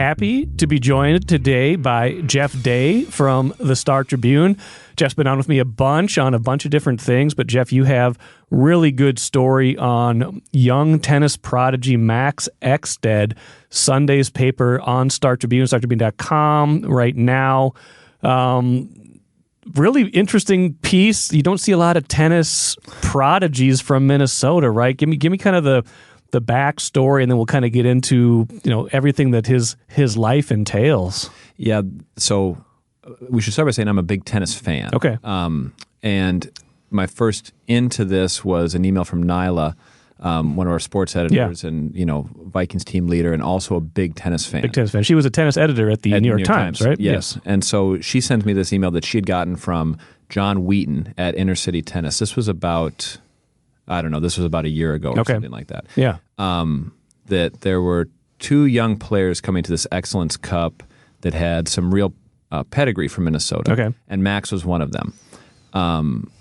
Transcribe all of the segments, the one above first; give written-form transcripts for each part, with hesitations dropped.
happy to be joined today by Jeff Day from the Star Tribune. Jeff's been on with me a bunch of different things, but Jeff, you have really good story on young tennis prodigy Max Exsted, Sunday's paper on Star Tribune, StarTribune.com right now. Really interesting piece. You don't see a lot of tennis prodigies from Minnesota, right? Give me kind of the backstory, and then we'll kind of get into everything that his life entails. Yeah, so we should start by saying I'm a big tennis fan. Okay. And my first into this was an email from Nyla, one of our sports editors, and Vikings team leader, and also a big tennis fan. Big tennis fan. She was a tennis editor at the New York Times, right? Yes. And so she sent me this email that she had gotten from John Wheaton at Inner City Tennis. This was about, this was about a year ago or something like that. Yeah. That there were two young players coming to this Excellence Cup that had some real pedigree from Minnesota. Okay. And Max was one of them.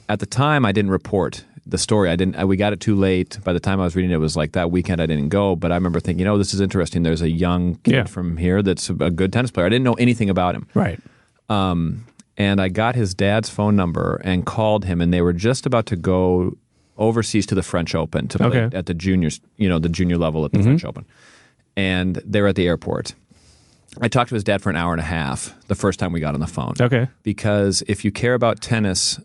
At the time, I didn't report the story. We got it too late. By the time I was reading it, it was like that weekend I didn't go. But I remember thinking, this is interesting. There's a young kid from here that's a good tennis player. I didn't know anything about him. Right. And I got his dad's phone number and called him, and they were just about to go overseas to the French Open to play at the juniors, the junior level at the French Open. And they were at the airport. I talked to his dad for an hour and a half the first time we got on the phone. Okay. Because if you care about tennis,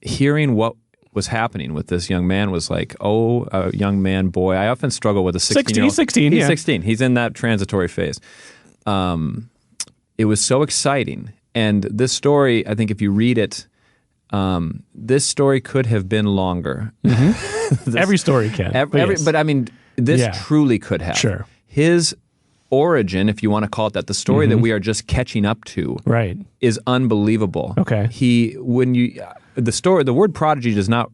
hearing what was happening with this young man was like, a young man, boy. I often struggle with a 16-year-old. He's 16, He's 16. He's in that transitory phase. It was so exciting. And this story, I think if you read it, this story could have been longer. Mm-hmm. Every story can. But I mean, this truly could have. Sure. His origin, if you want to call it that, the story that we are just catching up to, is unbelievable. Okay. The word prodigy does not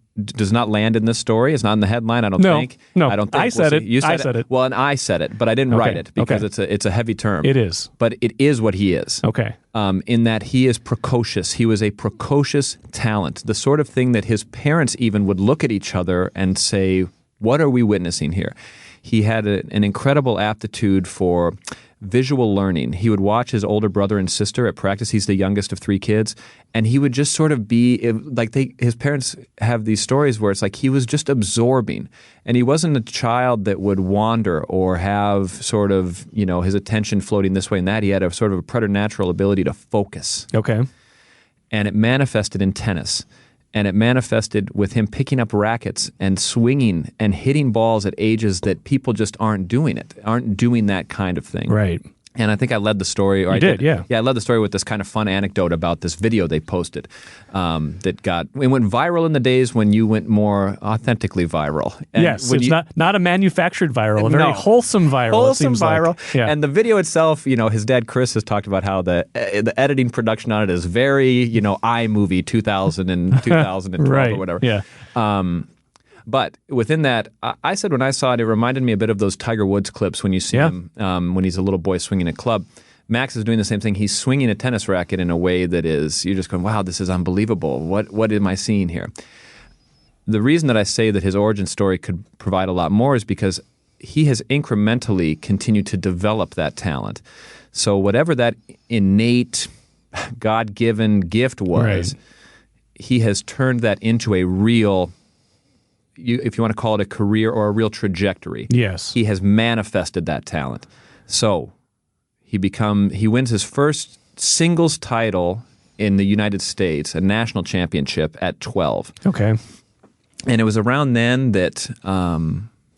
land in this story. It's not in the headline. I don't think. No, I don't think. I said it. You said it. Well, and I said it, but I didn't write it because it's a heavy term. It is. But it is what he is. Okay. In that he is precocious. He was a precocious talent. The sort of thing that his parents even would look at each other and say, "What are we witnessing here?" He had an incredible aptitude for visual learning. He would watch his older brother and sister at practice. He's the youngest of three kids. And he would just sort of be like his parents have these stories where it's like he was just absorbing. And he wasn't a child that would wander or have sort of, his attention floating this way and that. He had a sort of a preternatural ability to focus. Okay. And it manifested in tennis. And it manifested with him picking up rackets and swinging and hitting balls at ages that people just aren't doing that kind of thing. Right. And I think I led the story. You did. Yeah, I led the story with this kind of fun anecdote about this video they posted it went viral in the days when you went more authentically viral. And yes, it's not a manufactured viral, a very wholesome viral. Wholesome viral. Like. Yeah. And the video itself, his dad Chris has talked about how the editing production on it is very, iMovie 2000 and 2012 or whatever. Yeah. But within that, I said when I saw it, it reminded me a bit of those Tiger Woods clips when you see him when he's a little boy swinging a club. Max is doing the same thing. He's swinging a tennis racket in a way that is, you're just going, wow, this is unbelievable. What am I seeing here? The reason that I say that his origin story could provide a lot more is because he has incrementally continued to develop that talent. So whatever that innate, God-given gift was, he has turned that into a real, if you want to call it a career or a real trajectory. Yes. He has manifested that talent. So he wins his first singles title in the United States, a national championship at 12. Okay. And it was around then that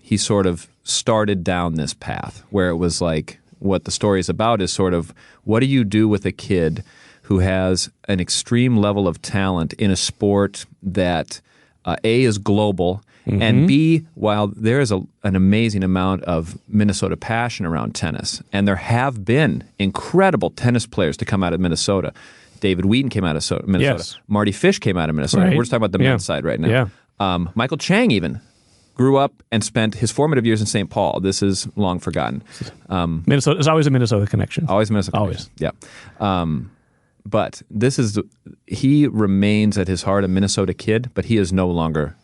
he sort of started down this path where it was like what the story is about is sort of what do you do with a kid who has an extreme level of talent in a sport that A, is global, and B, while there is an amazing amount of Minnesota passion around tennis, and there have been incredible tennis players to come out of Minnesota. David Wheaton came out of Minnesota. Yes. Marty Fish came out of Minnesota. Right. We're just talking about the men's side right now. Yeah. Michael Chang even grew up and spent his formative years in St. Paul. This is long forgotten. Minnesota. There's always a Minnesota connection. Always Minnesota connection. Yeah. But he remains at his heart a Minnesota kid, but he is no longer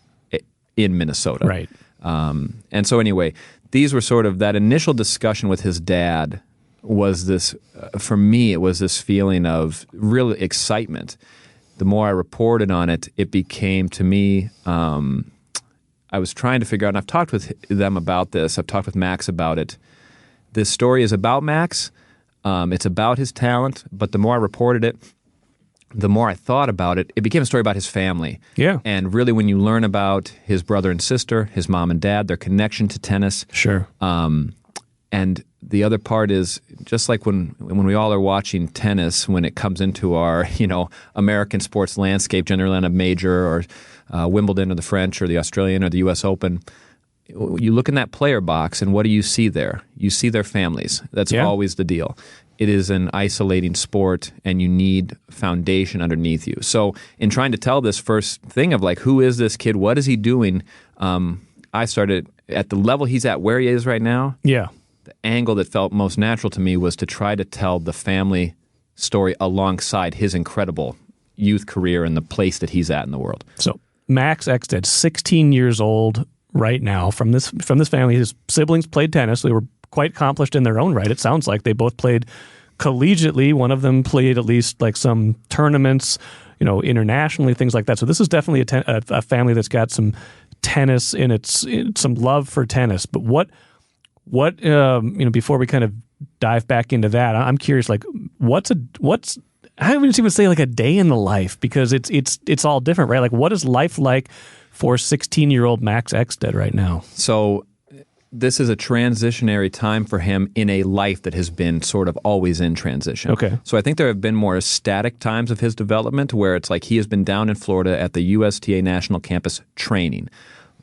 in Minnesota. Right. And so anyway, these were sort of that initial discussion with his dad was this, for me, it was this feeling of real excitement. The more I reported on it, it became to me, I was trying to figure out, and I've talked with them about this, I've talked with Max about it. This story is about Max, it's about his talent, but the more I reported it, the more I thought about it, it became a story about his family. Yeah. And really when you learn about his brother and sister, his mom and dad, their connection to tennis. Sure. And the other part is just like when we all are watching tennis, when it comes into our, American sports landscape, generally on a major or Wimbledon or the French or the Australian or the U.S. Open, you look in that player box and what do you see there? You see their families. That's always the deal. It is an isolating sport and you need foundation underneath you. So in trying to tell this first thing of like, who is this kid? What is he doing? I started at the level he's at, where he is right now. Yeah. The angle that felt most natural to me was to try to tell the family story alongside his incredible youth career and the place that he's at in the world. So Max Exsted, 16 years old right now, from this family. His siblings played tennis. They were quite accomplished in their own right. It sounds like they both played collegiately. One of them played at least like some tournaments, internationally, things like that. So this is definitely a family that's got some tennis in some love for tennis. But what before we kind of dive back into that, I'm curious, like I wouldn't even say like a day in the life, because it's all different, right? Like, what is life like for 16-year-old Max Exsted right now? So this is a transitionary time for him in a life that has been sort of always in transition. Okay. So I think there have been more static times of his development where it's like he has been down in Florida at the USTA National Campus training,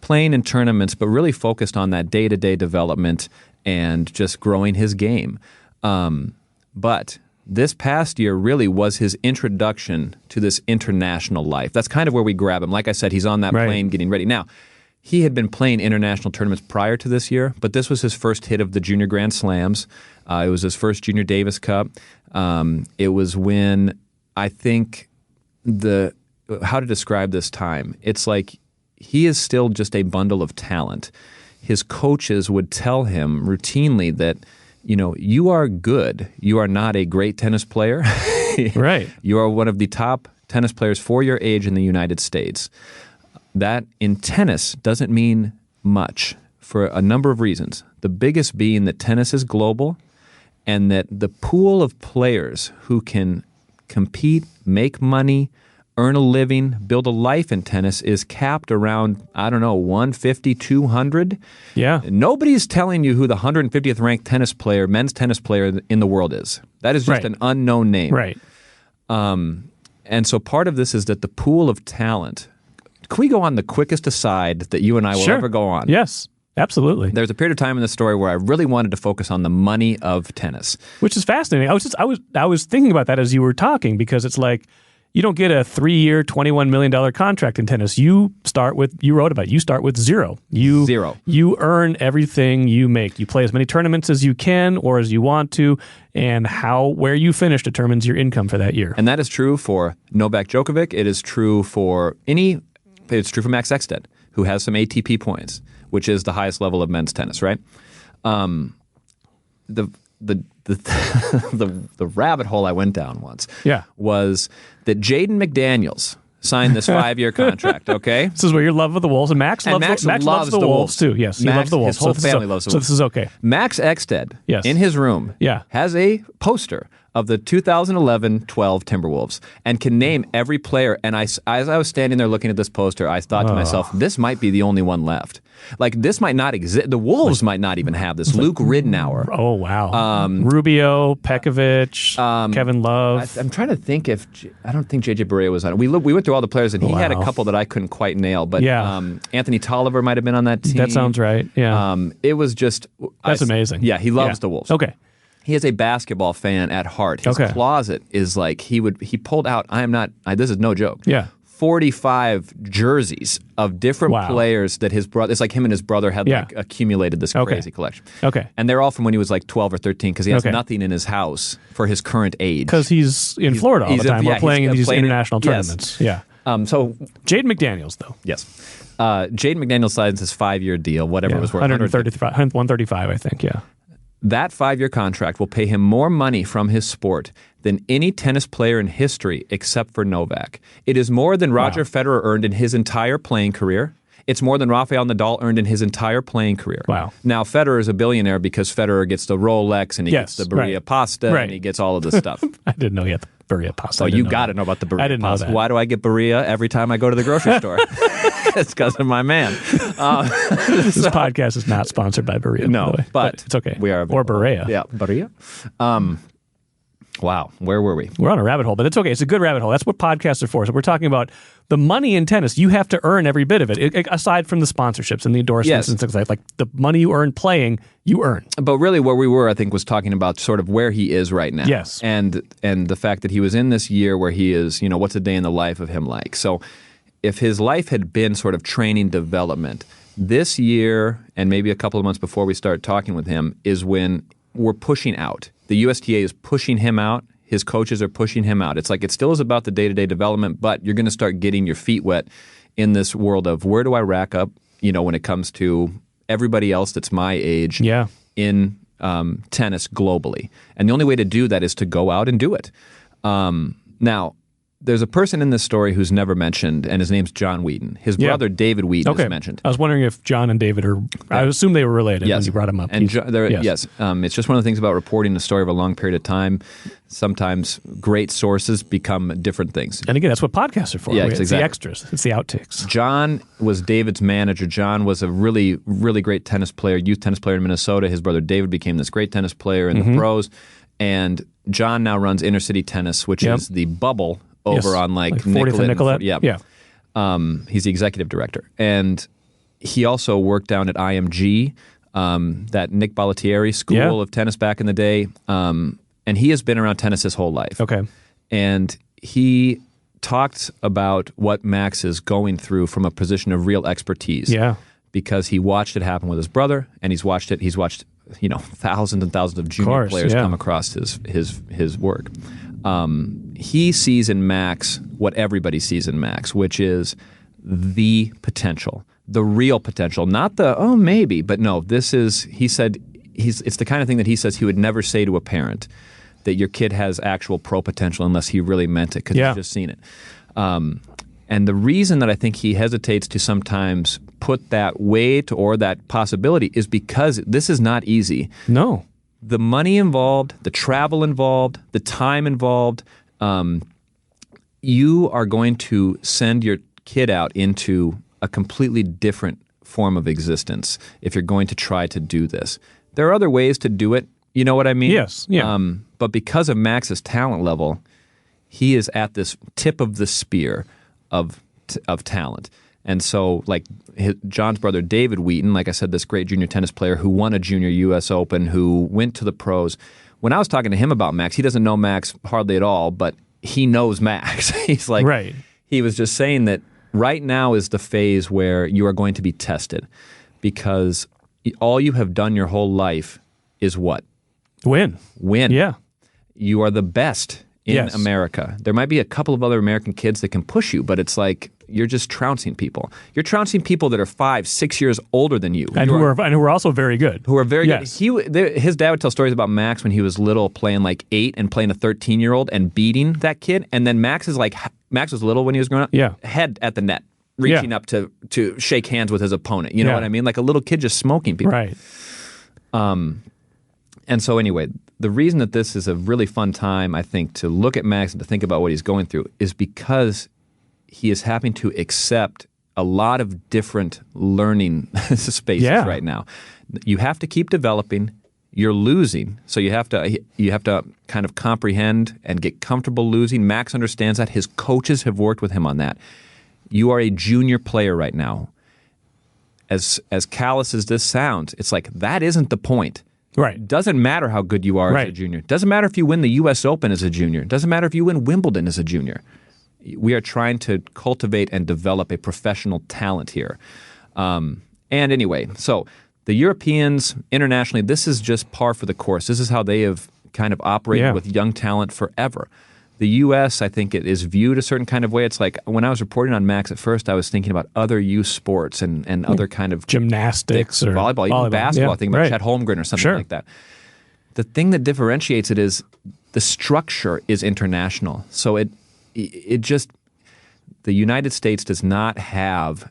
playing in tournaments, but really focused on that day-to-day development and just growing his game. But this past year really was his introduction to this international life. That's kind of where we grab him. Like I said, he's on that plane getting ready. Now, he had been playing international tournaments prior to this year, but this was his first hit of the Junior Grand Slams. It was his first Junior Davis Cup. It was when, I think, how to describe this time, it's like he is still just a bundle of talent. His coaches would tell him routinely that, you are good. You are not a great tennis player. Right. You are one of the top tennis players for your age in the United States. That in tennis doesn't mean much for a number of reasons. The biggest being that tennis is global and that the pool of players who can compete, make money, earn a living, build a life in tennis is capped around, 150, 200. Yeah. Nobody's telling you who the 150th ranked men's tennis player in the world is. That is just an unknown name. Right. And so part of this is that the pool of talent. Can we go on the quickest aside that you and I will ever go on? Yes, absolutely. There's a period of time in the story where I really wanted to focus on the money of tennis, which is fascinating. I was thinking about that as you were talking, because it's like, you don't get a 3-year, $21 million contract in tennis. You start with zero. Zero. You earn everything you make. You play as many tournaments as you can or as you want to, and where you finish determines your income for that year. And that is true for Novak Djokovic. It is true for It's true for Max Exsted, who has some ATP points, which is the highest level of men's tennis, right? The rabbit hole I went down once was that Jaden McDaniels signed this 5-year contract, okay? This is where your love of the Wolves, and Max loves the Wolves too. Yes, he loves the Wolves. His whole family loves the Wolves. So this is okay. Max Exsted, in his room, has a poster of the 2011-12 Timberwolves and can name every player. And as I was standing there looking at this poster, I thought to myself, this might be the only one left. Like, this might not exist. The Wolves might not even have this. Luke Ridnour. Oh, wow. Rubio, Pekovic, Kevin Love. I'm trying to think I don't think J.J. Barea was on it. We went through all the players, and he had a couple that I couldn't quite nail. But Anthony Tolliver might have been on that team. That sounds right, yeah. It was just... That's amazing. Yeah, he loves the Wolves. Okay. He is a basketball fan at heart. His closet is like, he pulled out, this is no joke. Yeah. 45 jerseys of different players that his brother, it's like him and his brother had accumulated this crazy collection. Okay. And they're all from when he was like 12 or 13, because he has nothing in his house for his current age. Because he's in Florida all the time. We're playing in these international tournaments. Yes. Yeah. So Jaden McDaniels, though. Yes. Jaden McDaniels signs his 5-year deal, whatever it was worth. 135, I think, yeah. that 5-year contract will pay him more money from his sport than any tennis player in history except for Novak. It is more than Roger Federer earned in his entire playing career. It's more than Rafael Nadal earned in his entire playing career. Wow. Now, Federer is a billionaire because Federer gets the Rolex and he gets the Birria pasta and he gets all of this stuff. I didn't know he had the Birria pasta. Oh, you got to know about the Birria pasta. I didn't know that. Why do I get Birria every time I go to the grocery store? It's because of my man. This podcast is not sponsored by Birria, no, by the way, but it's okay. We are. Or Birria. Yeah, Birria. Wow, where were we? We're on a rabbit hole, but it's okay. It's a good rabbit hole. That's what podcasts are for. So we're talking about the money in tennis. You have to earn every bit of it, aside from the sponsorships and the endorsements and things like the money you earn playing, you earn. But really where we were, I think, was talking about sort of where he is right now. Yes. And the fact that he was in this year where he is, what's a day in the life of him like? So if his life had been sort of training development, this year and maybe a couple of months before we start talking with him is when we're pushing out. The USTA is pushing him out. His coaches are pushing him out. It's like it still is about the day-to-day development, but you're going to start getting your feet wet in this world of where do I rack up, when it comes to everybody else that's my age in tennis globally. And the only way to do that is to go out and do it. Now, there's a person in this story who's never mentioned, and his name's John Wheaton. His brother, David Wheaton, is mentioned. I was wondering if John and David are, I assume they were related when you brought him up. And it's just one of the things about reporting the story of a long period of time. Sometimes great sources become different things. And again, that's what podcasts are for. Yeah, it's exactly. the extras. It's the outtakes. John was David's manager. John was a really, really great tennis player, youth tennis player in Minnesota. His brother David became this great tennis player in the pros. And John now runs Inner City Tennis, which is the bubble over on like 40th and Nicollet. He's the executive director. And he also worked down at IMG, that Nick Bollettieri school of tennis back in the day. And he has been around tennis his whole life. Okay. And he talked about what Max is going through from a position of real expertise. Yeah. Because he watched it happen with his brother, and he's watched thousands and thousands of junior players come across his work. He sees in Max what everybody sees in Max, which is the potential, the real potential, not the, oh, maybe, but no, this is, he said, it's the kind of thing that he says he would never say to a parent, that your kid has actual pro potential unless he really meant it because he's just seen it. And the reason that I think he hesitates to sometimes put that weight or that possibility is because this is not easy. No. The money involved, the travel involved, the time involved, you are going to send your kid out into a completely different form of existence if you're going to try to do this. There are other ways to do it. You know what I mean? Yes. Yeah. But because of Max's talent level, he is at this tip of the spear of talent. And so, like John's brother, David Wheaton, like I said, this great junior tennis player who won a junior U.S. Open, who went to the pros. When I was talking to him about Max, he doesn't know Max hardly at all, but he knows Max. He's like, he was just saying that right now is the phase where you are going to be tested because all you have done your whole life is what? Win. Yeah. You are the best in America. There might be a couple of other American kids that can push you, but it's like you're just trouncing people. You're trouncing people that are 5, 6 years older than you. And who are also very good. Who are very good. His dad would tell stories about Max when he was little playing like 8 and playing a 13-year-old and beating that kid. And then Max was little when he was growing up, head at the net, reaching up to shake hands with his opponent. You know what I mean? Like a little kid just smoking people. Right. And so anyway, the reason that this is a really fun time, I think, to look at Max and to think about what he's going through is because he is having to accept a lot of different learning spaces right now. You have to keep developing. You're losing, so you have to kind of comprehend and get comfortable losing. Max understands that. His coaches have worked with him on that. You are a junior player right now. As callous as this sounds, it's like that isn't the point. Right. Doesn't matter how good you are as a junior. Doesn't matter if you win the U.S. Open as a junior. Doesn't matter if you win Wimbledon as a junior. We are trying to cultivate and develop a professional talent here. And anyway, so the Europeans internationally, this is just par for the course. This is how they have kind of operated with young talent forever. The U.S., I think it is viewed a certain kind of way. It's like when I was reporting on Max at first, I was thinking about other youth sports and other kind of gymnastics or volleyball, even basketball. I think about Chet Holmgren or something like that. the thing that differentiates it is the structure is international. So it just, the United States does not have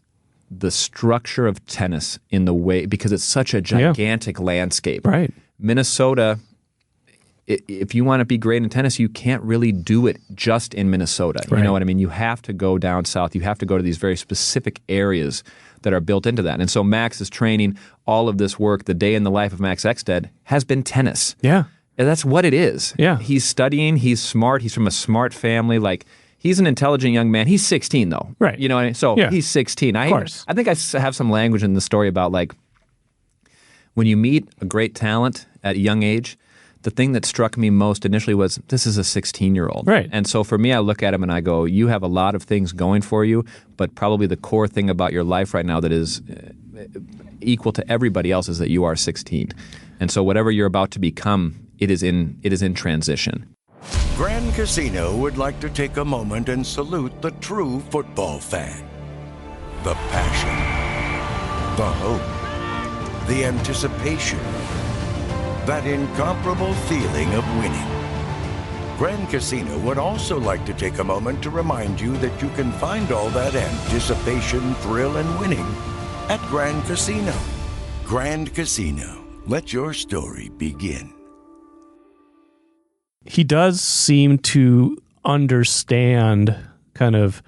the structure of tennis in the way, because it's such a gigantic landscape. Right. Minnesota, if you want to be great in tennis, you can't really do it just in Minnesota. Right. You know what I mean? You have to go down south. You have to go to these very specific areas that are built into that. And so Max's training, all of this work, the day in the life of Max Exsted has been tennis. Yeah. And that's what it is. Yeah. He's studying. He's smart. He's from a smart family. Like, he's an intelligent young man. He's 16, though. Right. You know what I mean? So he's 16. Of course. I think I have some language in the story about, like, when you meet a great talent at a young age, the thing that struck me most initially was, this is a 16-year-old. Right. And so for me, I look at him and I go, you have a lot of things going for you, but probably the core thing about your life right now that is equal to everybody else is that you are 16. And so whatever you're about to become, it is in transition. Grand Casino would like to take a moment and salute the true football fan. The passion, the hope, the anticipation, that incomparable feeling of winning. Grand Casino would also like to take a moment to remind you that you can find all that anticipation, thrill, and winning at Grand Casino. Grand Casino, let your story begin. He does seem to understand kind of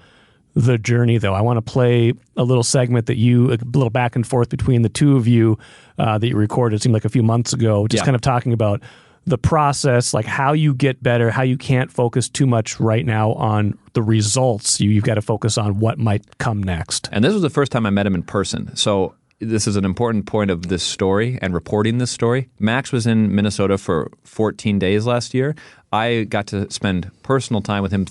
the journey, though. I want to play a little segment a little back and forth between the two of you that you recorded, it seemed like a few months ago, just kind of talking about the process, like how you get better, how you can't focus too much right now on the results. You've got to focus on what might come next. And this was the first time I met him in person. So this is an important point of this story and reporting this story. Max was in Minnesota for 14 days last year. I got to spend personal time with him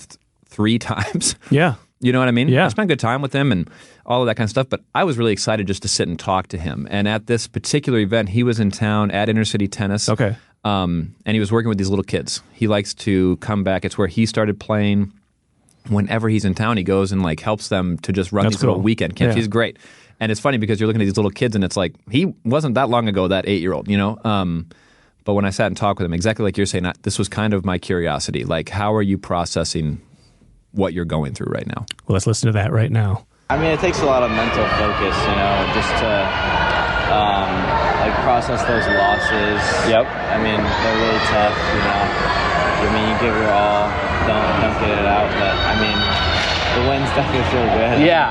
3 times. Yeah. You know what I mean? Yeah. I spent good time with him and all of that kind of stuff, but I was really excited just to sit and talk to him. And at this particular event, he was in town at Inner City Tennis. Okay. And he was working with these little kids. He likes to come back. It's where he started playing. Whenever he's in town, he goes and like helps them to just run these little weekend camps. He's great. And it's funny because you're looking at these little kids and it's like, he wasn't that long ago, that 8-year-old, you know? But when I sat and talked with him, exactly like you're saying, this was kind of my curiosity. Like, how are you processing what you're going through right now? Well, let's listen to that right now. I mean, it takes a lot of mental focus, you know, just to like process those losses. Yep. I mean, they're really tough, you know. I mean, you give your all, don't get it out, but I mean, the wins definitely feel good. Yeah.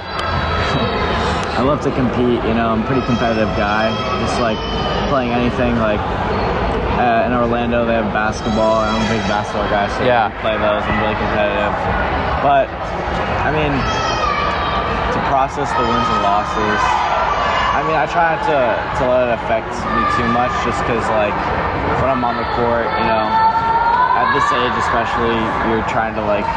I love to compete, you know. I'm a pretty competitive guy. Just like playing anything, like in Orlando they have basketball. I'm a big basketball guy, so I play those. I'm really competitive. But I mean, to process the wins and losses, I mean, I try not to let it affect me too much, just because like when I'm on the court, you know, at this age especially, you're trying to like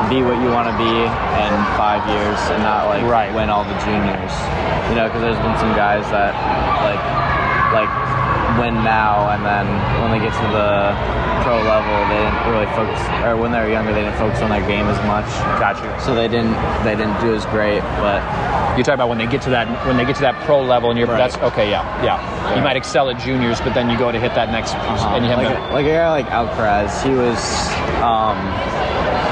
be what you want to be in 5 years and not like win all the juniors, you know, because there's been some guys that like win now, and then when they get to the pro level, they didn't really focus, or when they were younger, they didn't focus on their game as much. Gotcha. So they didn't do as great. But you talk about when they get to that pro level, and that's okay. Yeah. You might excel at juniors, but then you go to hit that next piece, and you have like a guy like Alcaraz. He was,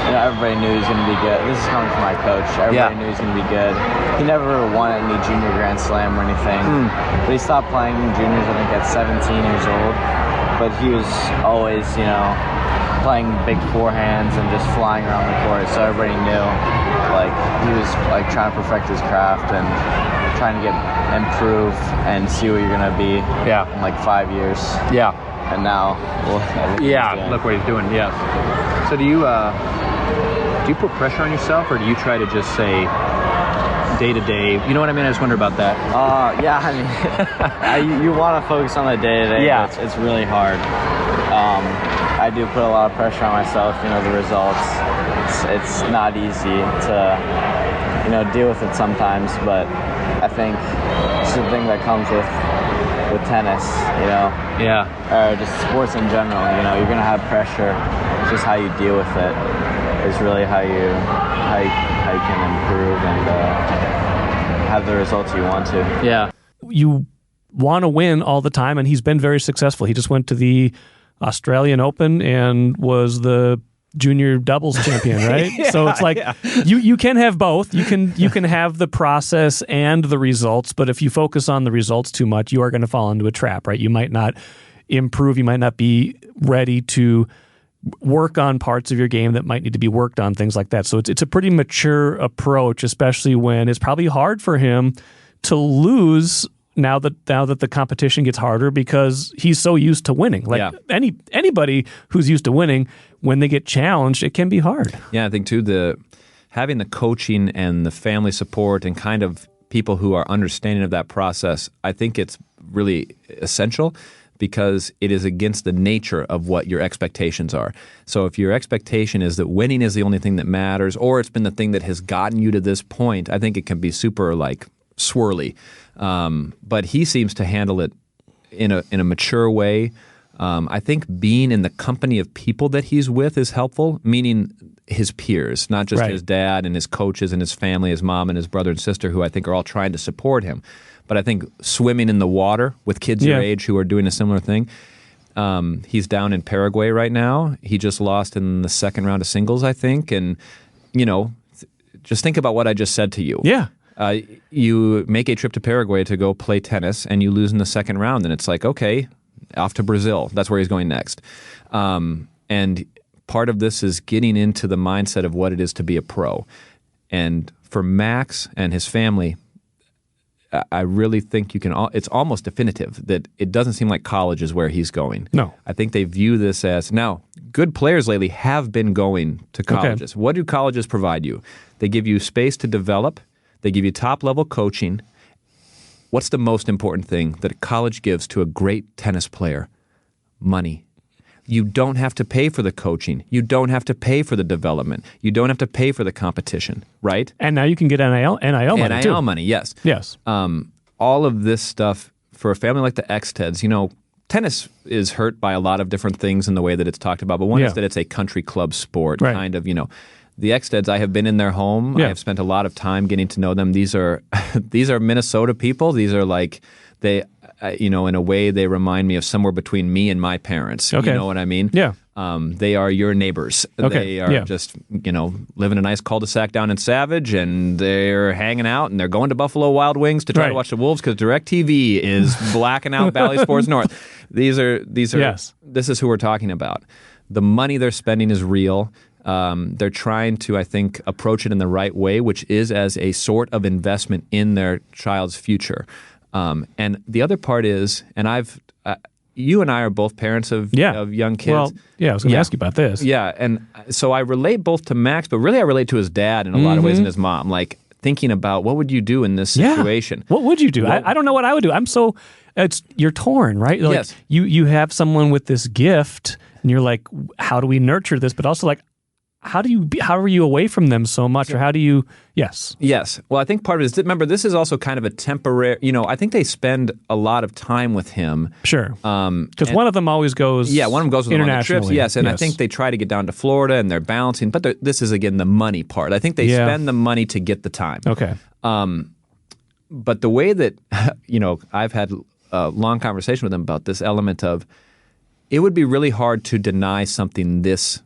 you know, everybody knew he was going to be good. This is coming from my coach. Everybody knew he was going to be good. He never won any junior Grand Slam or anything. But he stopped playing juniors, I think, at 17 years old. But he was always, you know, playing big forehands and just flying around the court. So everybody knew, like, he was like trying to perfect his craft and trying to improve and see what you're going to be in like 5 years. Yeah. And now, look what he's doing. Yeah. So do you put pressure on yourself, or do you try to just say day to day? You know what I mean? I just wonder about that. Yeah. I mean, you want to focus on the day to day. Yeah. But it's really hard. I do put a lot of pressure on myself. You know, the results. It's not easy to, you know, deal with it sometimes. But I think it's the thing that comes with tennis, you know. Yeah. Or just sports in general. You know, you're gonna have pressure. It's just how you deal with it is really how you can improve and have the results you want to. Yeah. You want to win all the time, and he's been very successful. He just went to the Australian Open and was the junior doubles champion, right? So it's like you can have both. You can have the process and the results, but if you focus on the results too much, you are going to fall into a trap, right? You might not improve. You might not be ready to work on parts of your game that might need to be worked on, things like that. So it's a pretty mature approach, especially when it's probably hard for him to lose now that the competition gets harder because he's so used to winning. Like anybody who's used to winning, when they get challenged, it can be hard. Yeah, I think too, having the coaching and the family support and kind of people who are understanding of that process, I think it's really essential, because it is against the nature of what your expectations are. So if your expectation is that winning is the only thing that matters, or it's been the thing that has gotten you to this point, I think it can be super swirly. But he seems to handle it in a mature way. I think being in the company of people that he's with is helpful, meaning his peers, not just his dad and his coaches and his family, his mom and his brother and sister, who I think are all trying to support him. But I think swimming in the water with kids your age who are doing a similar thing. He's down in Paraguay right now. He just lost in the second round of singles, I think. And, just think about what I just said to you. Yeah. You make a trip to Paraguay to go play tennis, and you lose in the second round. And it's like, okay, off to Brazil. That's where he's going next. And part of this is getting into the mindset of what it is to be a pro. And for Max and his family, I really think it's almost definitive that it doesn't seem like college is where he's going. No. I think they view this as, now, good players lately have been going to colleges. Okay. What do colleges provide you? They give you space to develop. They give you top-level coaching. What's the most important thing that a college gives to a great tennis player? Money. You don't have to pay for the coaching. You don't have to pay for the development. You don't have to pay for the competition, right? And now you can get NIL money too. NIL money, yes. Yes. All of this stuff for a family like the Exsteds, tennis is hurt by a lot of different things in the way that it's talked about, but one is that it's a country club sport, kind of, The Exsteds, I have been in their home. I have spent a lot of time getting to know them. These are Minnesota people. These are they, in a way, they remind me of somewhere between me and my parents. Okay. You know what I mean? Yeah. They are your neighbors. Okay. They are just, live in a nice cul-de-sac down in Savage, and they're hanging out, and they're going to Buffalo Wild Wings to try to watch the Wolves because DirecTV is blacking out Valley Sports North. These are. Yes. This is who we're talking about. The money they're spending is real. They're trying to, I think, approach it in the right way, which is as a sort of investment in their child's future. And the other part is, and you and I are both parents of young kids. Well, I was going to ask you about this. Yeah, and so I relate both to Max, but really I relate to his dad in a lot of ways and his mom. Thinking about what would you do in this situation? What would you do? I don't know what I would do. You're torn, right? Yes. You have someone with this gift, and you're like, how do we nurture this? But also how are you away from them so much, or how do you? Yes. Well, I think part of it is, remember, this is also kind of a temporary. I think they spend a lot this time with him. Sure. Because one of them always goes. Yeah, one of them goes with him on the trips. Yes, and yes. I think they try to get down to Florida, and they're balancing. But this is again the money part. I think they spend the money to get the time. Okay. But the way that I've had a long conversation with them about this element of, it would be really hard to deny something this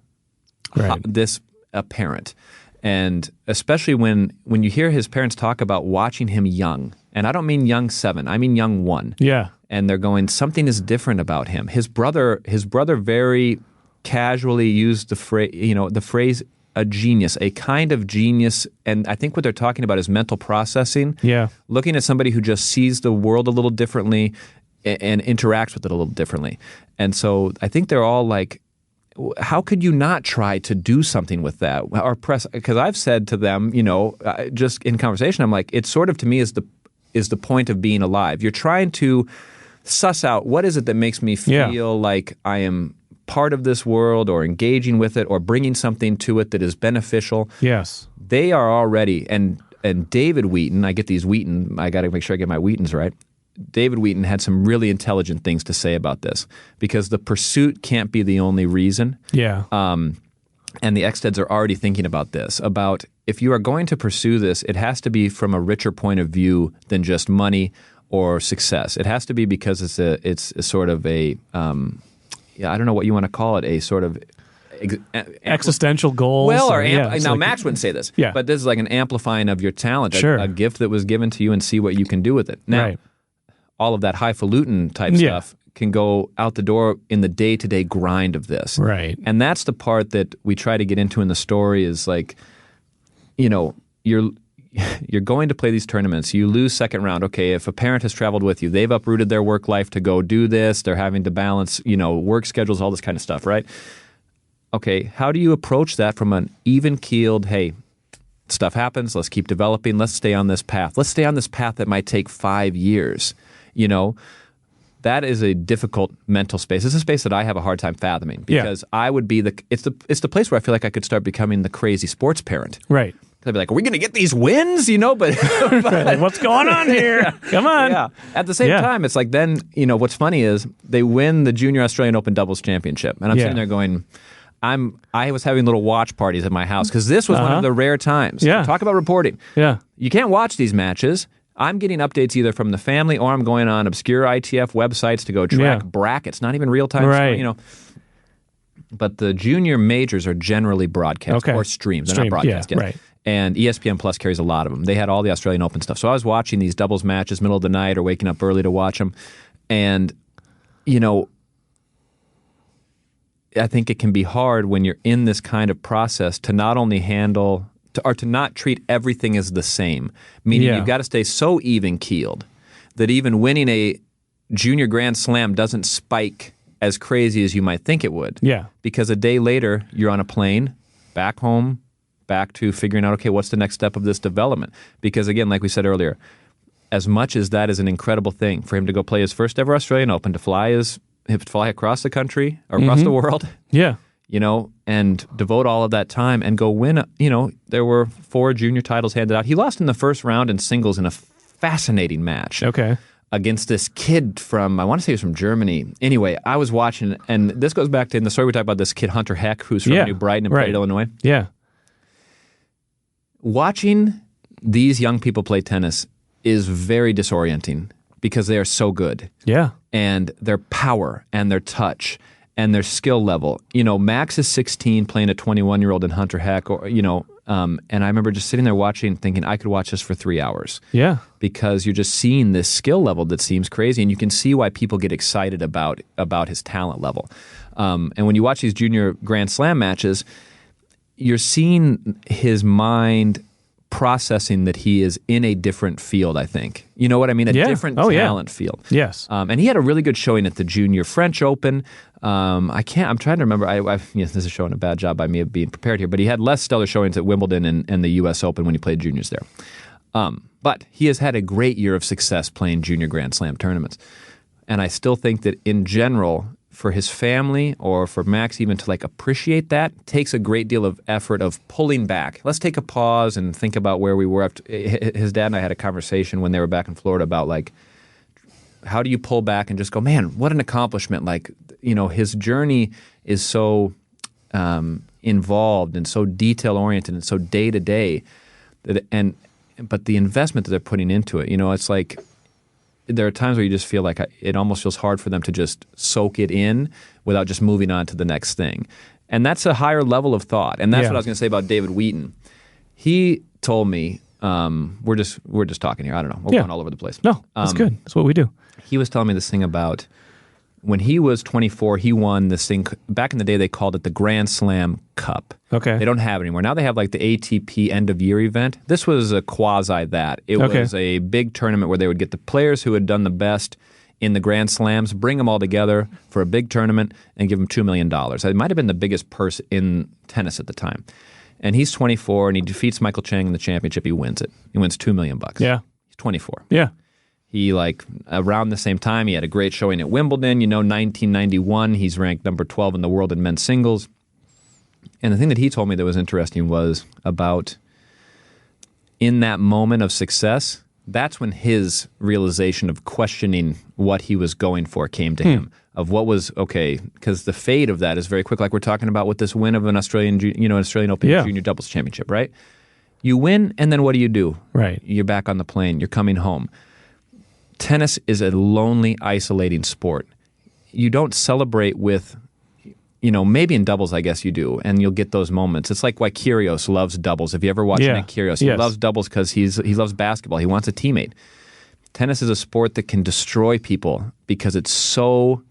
apparent. And especially when you hear his parents talk about watching him young, and I don't mean young 7, I mean young 1. Yeah. And they're going, something is different about him. His brother very casually used the phrase a genius, a kind of genius. And I think what they're talking about is mental processing. Yeah. Looking at somebody who just sees the world a little differently and interacts with it a little differently. And so I think they're all like, how could you not try to do something with that? Or press, because I've said to them, just in conversation, I'm like, it sort of to me is the point of being alive. You're trying to suss out what is it that makes me feel like I am part of this world, or engaging with it, or bringing something to it that is beneficial. Yes. They are already, and David Wheaton, I get these Wheaton, I got to make sure I get my Wheatons right. David Wheaton had some really intelligent things to say about this, because the pursuit can't be the only reason. Yeah. And the Exsteds are already thinking about this, about if you are going to pursue this, it has to be from a richer point of view than just money or success. It has to be because it's a sort of a I don't know what you want to call it, a sort of existential goals. Well, now Max wouldn't say this, Yeah. but this is like an amplifying of your talent, Sure. a gift that was given to you, and see what you can do with it. Now, Right. all of that highfalutin type Yeah. stuff can go out the door in the day-to-day grind of this. Right. And that's the part that we try to get into in the story is like, you're going to play these tournaments. You lose second round. Okay, if a parent has traveled with you, they've uprooted their work life to go do this. They're having to balance, work schedules, all this kind of stuff, right? Okay, how do you approach that from an even-keeled, hey, stuff happens, let's keep developing, let's stay on this path. Let's stay on this path that might take 5 years, That is a difficult mental space. It's a space that I have a hard time fathoming because I would be it's the place where I feel like I could start becoming the crazy sports parent. Right. They'd be like, are we going to get these wins? But Like, what's going on here? Come on. yeah. At the same time, it's like then, what's funny is they win the Junior Australian Open Doubles Championship. And I'm sitting there going, I was having little watch parties at my house because this was one of the rare times. Yeah. Talk about reporting. Yeah. You can't watch these matches. I'm getting updates either from the family or I'm going on obscure ITF websites to go track brackets, not even real time. Right. But the junior majors are generally broadcast or streamed. They're not broadcast yet. Right. And ESPN Plus carries a lot of them. They had all the Australian Open stuff. So I was watching these doubles matches middle of the night or waking up early to watch them. And, I think it can be hard when you're in this kind of process to not only handle to not treat everything as the same. Meaning you've got to stay so even-keeled that even winning a junior Grand Slam doesn't spike as crazy as you might think it would. Yeah. Because a day later, you're on a plane, back home, back to figuring out, okay, what's the next step of this development? Because again, like we said earlier, as much as that is an incredible thing for him to go play his first ever Australian Open, to fly across the country or across the world, Yeah. and devote all of that time and go win, there were 4 junior titles handed out. He lost in the first round in singles in a fascinating match. Okay. Against this kid from, I want to say he was from Germany. Anyway, I was watching, and this goes back to in the story we talked about this kid, Hunter Heck, who's from New Brighton and played at Illinois. Yeah. Watching these young people play tennis is very disorienting because they are so good. Yeah. And their power and their touch and their skill level. Max is 16 playing a 21-year-old in Hunter Heck, and I remember just sitting there watching thinking I could watch this for 3 hours. Yeah. Because you're just seeing this skill level that seems crazy, and you can see why people get excited about his talent level. And when you watch these junior Grand Slam matches, you're seeing his mind processing that he is in a different field, I think. You know what I mean? A different talent field. Yes. And he had a really good showing at the Junior French Open. I'm trying to remember. This is showing a bad job by me of being prepared here, but he had less stellar showings at Wimbledon and the U.S. Open when he played juniors there. But he has had a great year of success playing junior Grand Slam tournaments. And I still think that in general, for his family or for Max even to appreciate that takes a great deal of effort of pulling back. Let's take a pause and think about where we were. His dad and I had a conversation when they were back in Florida about how do you pull back and just go, man, what an accomplishment. His journey is so involved and so detail-oriented and so day-to-day. But the investment that they're putting into it, it's like there are times where you just feel like it almost feels hard for them to just soak it in without just moving on to the next thing. And that's a higher level of thought. And that's what I was going to say about David Wheaton. He told me, we're just talking here. I don't know. We're going all over the place. No, that's good. That's what we do. He was telling me this thing about when he was 24, he won this thing. Back in the day, they called it the Grand Slam Cup. Okay. They don't have it anymore. Now they have the ATP end-of-year event. This was a quasi that. It was a big tournament where they would get the players who had done the best in the Grand Slams, bring them all together for a big tournament, and give them $2 million. It might have been the biggest purse in tennis at the time. And he's 24, and he defeats Michael Chang in the championship. He wins it. He wins $2 million. Yeah. He's 24. Yeah. He, around the same time, he had a great showing at Wimbledon. 1991, he's ranked number 12 in the world in men's singles. And the thing that he told me that was interesting was about in that moment of success, that's when his realization of questioning what he was going for came to him. Of what was, okay, because the fate of that is very quick, like we're talking about with this win of an Australian Open Junior Doubles Championship, right? You win, and then what do? Right. You're back on the plane. You're coming home. tennis is a lonely, isolating sport. You don't celebrate with, maybe in doubles, I guess you do, and you'll get those moments. It's like why Kyrgios loves doubles. If you ever watch Nick Kyrgios, he loves doubles because he loves basketball. He wants a teammate. Tennis is a sport that can destroy people because it's so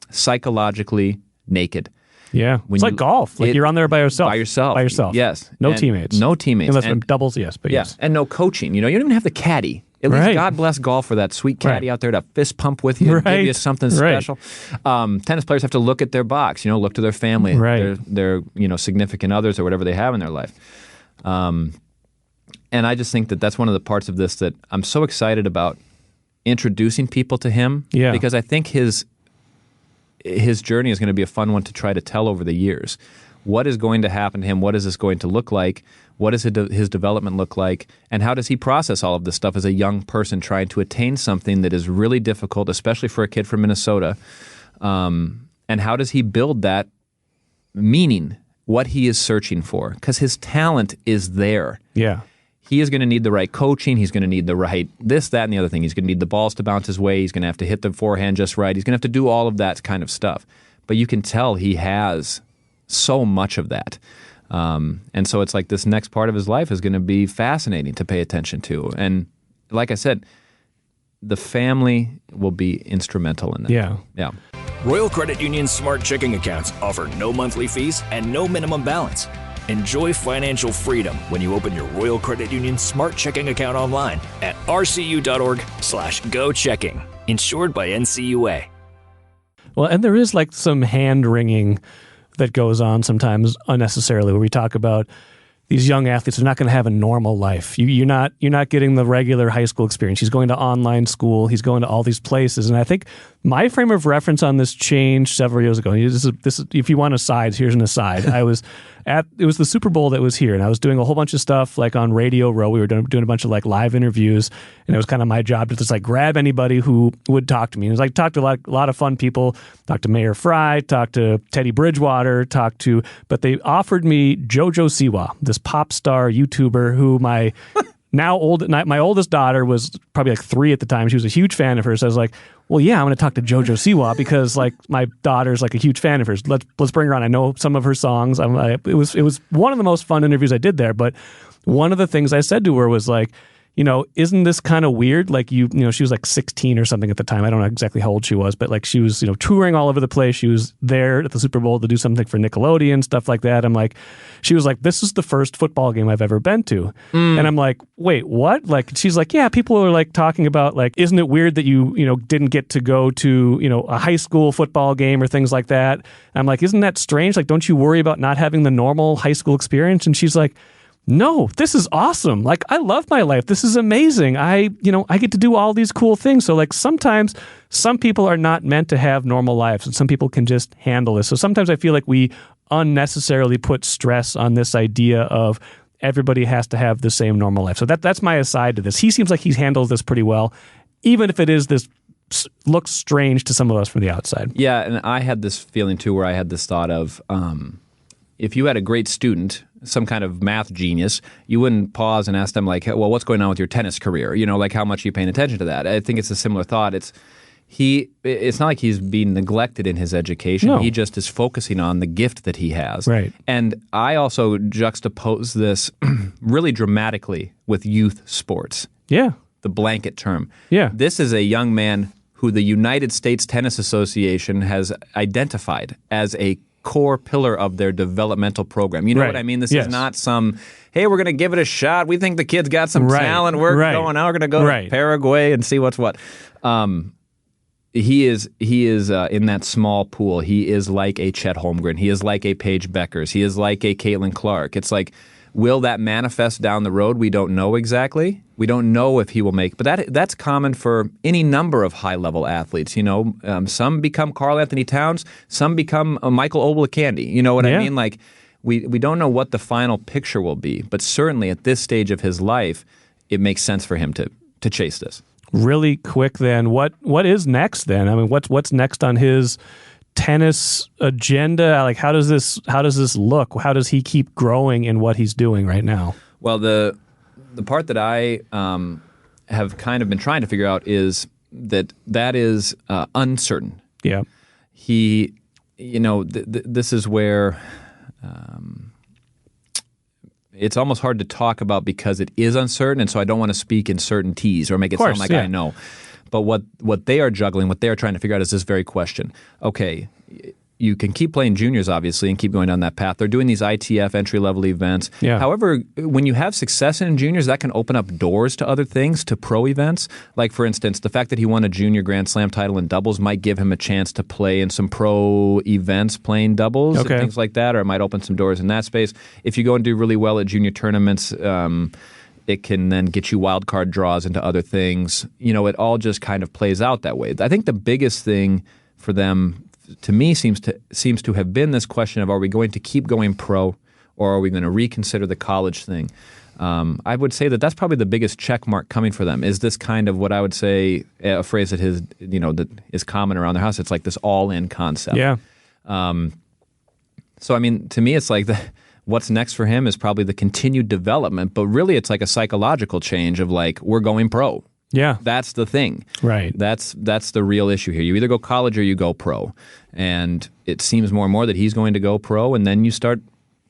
psychologically naked. Yeah. It's like golf. You're on there by yourself. By yourself. Yes. No teammates. No teammates. Unless from doubles, yes. But yes. And no coaching. You don't even have the caddy. At least God bless golf for that sweet caddy out there to fist pump with you and give you something special. Tennis players have to look at their box, look to their family, their significant others or whatever they have in their life. And I just think that that's one of the parts of this that I'm so excited about introducing people to him because I think his journey is going to be a fun one to try to tell over the years. What is going to happen to him? What is this going to look like? What does his development look like? And how does he process all of this stuff as a young person trying to attain something that is really difficult, especially for a kid from Minnesota? And how does he build that meaning, what he is searching for? Because his talent is there. Yeah. He is going to need the right coaching. He's going to need the right this, that, and the other thing. He's going to need the balls to bounce his way. He's going to have to hit the forehand just right. He's going to have to do all of that kind of stuff. But you can tell he has so much of that. And so it's like this next part of his life is going to be fascinating to pay attention to. And like I said, the family will be instrumental in that. Yeah. Royal Credit Union's smart checking accounts offer no monthly fees and no minimum balance. Enjoy financial freedom when you open your Royal Credit Union smart checking account online at rcu.org/go-checking. Insured by NCUA. Well, and there is like some hand-wringing that goes on sometimes unnecessarily, where we talk about these young athletes are not going to have a normal life. You're not getting the regular high school experience. He's going to online school. He's going to all these places. And I think my frame of reference on this changed several years ago. This is if you want asides, here's an aside. It was the Super Bowl that was here, and I was doing a whole bunch of stuff like on Radio Row. We were doing a bunch of like live interviews, and it was kind of my job to just like grab anybody who would talk to me. And it was like talk to a lot of fun people, talk to Mayor Fry, talk to Teddy Bridgewater, but they offered me JoJo Siwa, this pop star YouTuber who my oldest daughter was probably like 3 at the time. She was a huge fan of hers. So I was like, well, yeah, I'm going to talk to JoJo Siwa because like my daughter's like a huge fan of hers. Let's bring her on. I know some of her songs. It was one of the most fun interviews I did there. But one of the things I said to her was like, isn't this kind of weird? Like she was like 16 or something at the time. I don't know exactly how old she was, but like she was, touring all over the place. She was there at the Super Bowl to do something for Nickelodeon, stuff like that. She was like, this is the first football game I've ever been to. And I'm like, wait, what? Like, she's like, yeah, people are like talking about like, isn't it weird that you didn't get to go to, a high school football game or things like that? And I'm like, isn't that strange? Like, don't you worry about not having the normal high school experience? And she's like, no, this is awesome. Like, I love my life. This is amazing. I get to do all these cool things. So like sometimes some people are not meant to have normal lives and some people can just handle this. So sometimes I feel like we unnecessarily put stress on this idea of everybody has to have the same normal life. So that's my aside to this. He seems like he handles this pretty well, even if it is this looks strange to some of us from the outside. Yeah, and I had this feeling too where I had this thought of if you had a great student, some kind of math genius, you wouldn't pause and ask them like, well, what's going on with your tennis career? Like how much are you paying attention to that? I think it's a similar thought. It's not like he's being neglected in his education. No. He just is focusing on the gift that he has. Right. And I also juxtapose this really dramatically with youth sports. Yeah. The blanket term. Yeah. This is a young man who the United States Tennis Association has identified as a core pillar of their developmental program. You know what I mean? This is not some, hey, we're going to give it a shot. We think the kid's got some talent. We're going out. We're going to go to Paraguay and see what's what. He is in that small pool. He is like a Chet Holmgren. He is like a Paige Beckers. He is like a Caitlin Clark. It's like, will that manifest down the road? We don't know exactly. We don't know if he will make, but that's common for any number of high-level athletes. Some become Karl Anthony Towns. Some become Michael Olowokandi. You know what I mean? Like, we don't know what the final picture will be, but certainly at this stage of his life, it makes sense for him to chase this. Really quick, then, what is next? Then, I mean, what's next on his tennis agenda? Like, how does this look? How does he keep growing in what he's doing right now? Well, the part that I have kind of been trying to figure out is that is uncertain. Yeah. He, this is where it's almost hard to talk about because it is uncertain, and so I don't want to speak in certainties or make it sound like I know. But what they are juggling, what they are trying to figure out is this very question. Okay, you can keep playing juniors, obviously, and keep going down that path. They're doing these ITF entry-level events. Yeah. However, when you have success in juniors, that can open up doors to other things, to pro events. Like, for instance, the fact that he won a junior Grand Slam title in doubles might give him a chance to play in some pro events playing doubles and things like that, or it might open some doors in that space. If you go and do really well at junior tournaments, it can then get you wild card draws into other things. It all just kind of plays out that way. I think the biggest thing for them, to me, seems to have been this question of, are we going to keep going pro, or are we going to reconsider the college thing? I would say that's probably the biggest check mark coming for them. Is this kind of what I would say, a phrase that that is common around their house? It's like this all-in concept. Yeah. So I mean, to me, it's like what's next for him is probably the continued development, but really it's like a psychological change of like, we're going pro. Yeah. That's the thing. Right. That's the real issue here. You either go college or you go pro. And it seems more and more that he's going to go pro, and then you start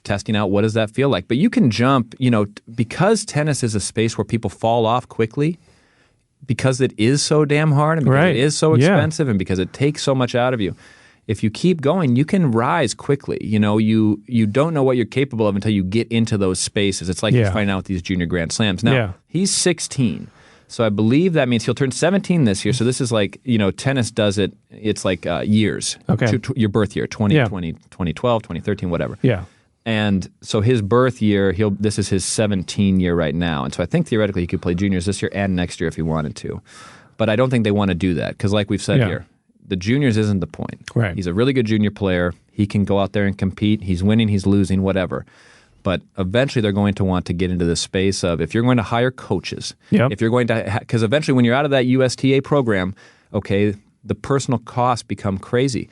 testing out what does that feel like. But you can jump, because tennis is a space where people fall off quickly, because it is so damn hard and because it is so expensive and because it takes so much out of you. If you keep going, you can rise quickly. You don't know what you're capable of until you get into those spaces. It's like you're finding out with these junior Grand Slams. Now, he's 16. So I believe that means he'll turn 17 this year. So this is like, tennis does it. It's like years. Okay. Your birth year, 2020, 2012, 2013, whatever. Yeah. And so his birth year, this is his 17 year right now. And so I think theoretically he could play juniors this year and next year if he wanted to. But I don't think they want to do that because like we've said here, the juniors isn't the point. Right. He's a really good junior player. He can go out there and compete. He's winning, he's losing, whatever. But eventually they're going to want to get into the space of if you're going to hire coaches, if you're going to because eventually when you're out of that USTA program, okay, the personal costs become crazy.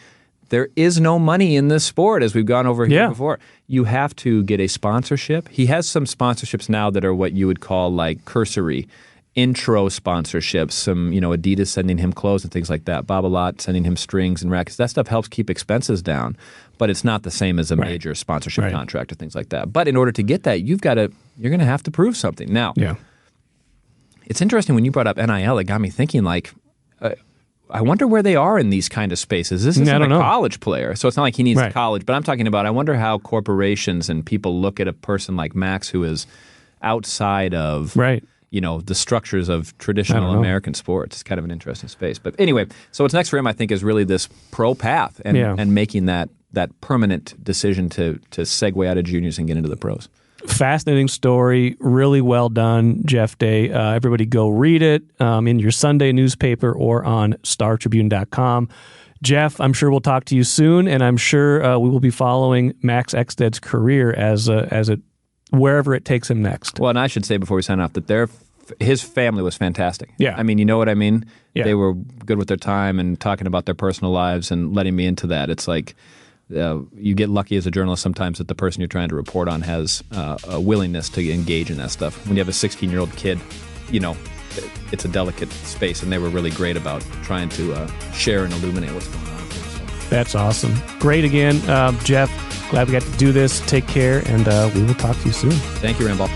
There is no money in this sport, as we've gone over here before. You have to get a sponsorship. He has some sponsorships now that are what you would call like cursory intro sponsorships, some, Adidas sending him clothes and things like that, Babolat sending him strings and rackets. That stuff helps keep expenses down, but it's not the same as a major sponsorship contract or things like that. But in order to get that, you're going to have to prove something. Now, it's interesting when you brought up NIL, it got me thinking like, I wonder where they are in these kind of spaces. This isn't a college player, so it's not like he needs college, but I'm talking about, I wonder how corporations and people look at a person like Max who is outside of the structures of traditional American sports. It's kind of an interesting space. But anyway, so what's next for him, I think, is really this pro path and making that permanent decision to segue out of juniors and get into the pros. Fascinating story. Really well done, Jeff Day. Everybody go read it in your Sunday newspaper or on StarTribune.com. Jeff, I'm sure we'll talk to you soon, and I'm sure we will be following Max Exsted's career as it wherever it takes him next. Well, and I should say before we sign off that his family was fantastic. Yeah. I mean, you know what I mean? Yeah. They were good with their time and talking about their personal lives and letting me into that. It's like you get lucky as a journalist sometimes that the person you're trying to report on has a willingness to engage in that stuff. When you have a 16-year-old kid, it's a delicate space, and they were really great about trying to share and illuminate what's going on. So. That's awesome. Great again, Jeff. Glad we got to do this. Take care, and we will talk to you soon. Thank you, Ramball.